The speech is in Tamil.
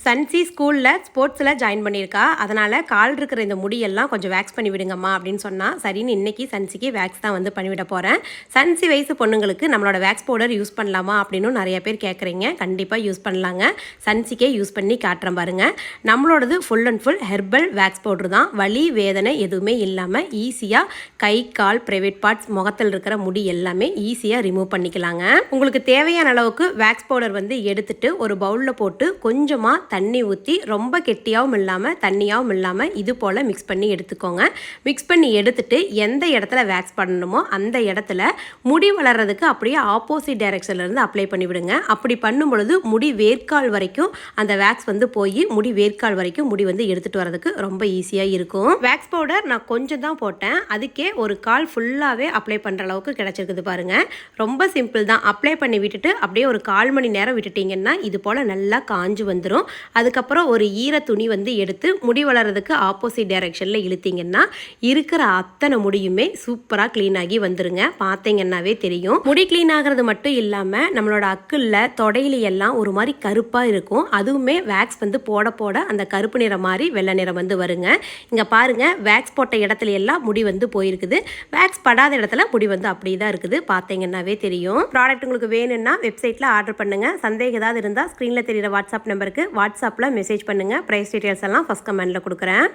சன்சி ஸ்கூலில் ஸ்போர்ட்ஸில் ஜாயின் பண்ணியிருக்கா. அதனால் கால் இருக்கிற இந்த முடியெல்லாம் கொஞ்சம் வேக்ஸ் பண்ணி விடுங்கம்மா அப்படின்னு சொன்னால் சரின்னு இன்றைக்கி சன்சிக்கு வேக்ஸ் தான் வந்து பண்ணிவிட போகிறேன். சன்சி வயசு பொண்ணுங்களுக்கு நம்மளோட வேக்ஸ் பவுடர் யூஸ் பண்ணலாமா அப்படின்னு நிறைய பேர் கேட்குறீங்க. கண்டிப்பாக யூஸ் பண்ணலாங்க. சன்சிக்கே யூஸ் பண்ணி காட்டுறேன் பாருங்கள். நம்மளோடது full and full herbal wax powder தான். வலி வேதனை எதுவுமே இல்லாமல் ஈஸியாக கை கால் ப்ரைவேட் பார்ட்ஸ் முகத்தில் இருக்கிற முடி எல்லாமே ஈஸியாக ரிமூவ் பண்ணிக்கலாங்க. உங்களுக்கு தேவையான அளவுக்கு வேக்ஸ் பவுடர் வந்து எடுத்துட்டு ஒரு பவுலில் போட்டு கொஞ்சமாக தண்ணி ஊற்றி ரொம்ப கெட்டியாகவும் இல்லாமல் தண்ணியாகவும் இல்லாமல் இது போல் மிக்ஸ் பண்ணி எடுத்துக்கோங்க. மிக்ஸ் பண்ணி எடுத்துட்டு எந்த இடத்துல வேக்ஸ் பண்ணணுமோ அந்த இடத்துல முடி வளர்கிறதுக்கு அப்படியே ஆப்போசிட் டைரக்ஷன்லேருந்து அப்ளை பண்ணி விடுங்க. அப்படி பண்ணும் பொழுது முடி வேர்க்கால் வரைக்கும் அந்த வேக்ஸ் வந்து போய் முடி வேர்க்கால் வரைக்கும் முடி வந்து எடுத்துகிட்டு வரதுக்கு ரொம்ப ஈஸியாக இருக்கும். வேக்ஸ் பவுடர் நான் கொஞ்சம் தான் போட்டேன். அதுக்கே ஒரு கால் ஃபுல்லாகவே அப்ளை பண்ணுற அளவுக்கு கிடச்சிருக்குது பாருங்கள். ரொம்ப சிம்பிள் தான். அப்ளை பண்ணி விட்டுட்டு அப்படியே ஒரு 1/4 மணி நேரம் விட்டுட்டிங்கன்னா இது போல் நல்லா காஞ்சு வந்துடும். அதுக்கப்புறம் ஒரு ஈர துணி வந்து எடுத்து முடி வளர்கிறதுக்கு ஆப்போசிட் டைரக்ஷனில் இழுத்தீங்கன்னா இருக்கிற அத்தனை முடியுமே சூப்பராக க்ளீன் ஆகி வந்துருங்க. பார்த்தீங்கன்னாவே தெரியும். முடி க்ளீன் ஆகிறது மட்டும் இல்லாமல் நம்மளோட அக்குளில் தொடையில எல்லாம் ஒரு மாதிரி கருப்பாக இருக்கும். அதுவுமே வேக்ஸ் வந்து போட போட அந்த கருப்பு நிறம் மாதிரி வெள்ளை நிறம் வந்து வருங்க. இங்கே பாருங்கள், வேக்ஸ் போட்ட இடத்துல எல்லாம் முடி வந்து போயிருக்குது. வேக்ஸ் படாத இடத்துல முடி வந்து அப்படியே தான் இருக்குது. பார்த்தீங்கன்னாவே தெரியும். ப்ராடக்ட் உங்களுக்கு வேணும்னா வெப்சைட்டில் ஆர்டர் பண்ணுங்கள். சந்தேகம் ஏதாவது இருந்தால் ஸ்க்ரீனில் தெரிகிற வாட்ஸ்அப் நம்பருக்கு வாட்ஸ்அப்பில் மெசேஜ் பண்ணுங்கள். ப்ரைஸ் டீட்டெயில்ஸ் எல்லாம் ஃபஸ்ட் கமெண்டில் கொடுக்குறேன்.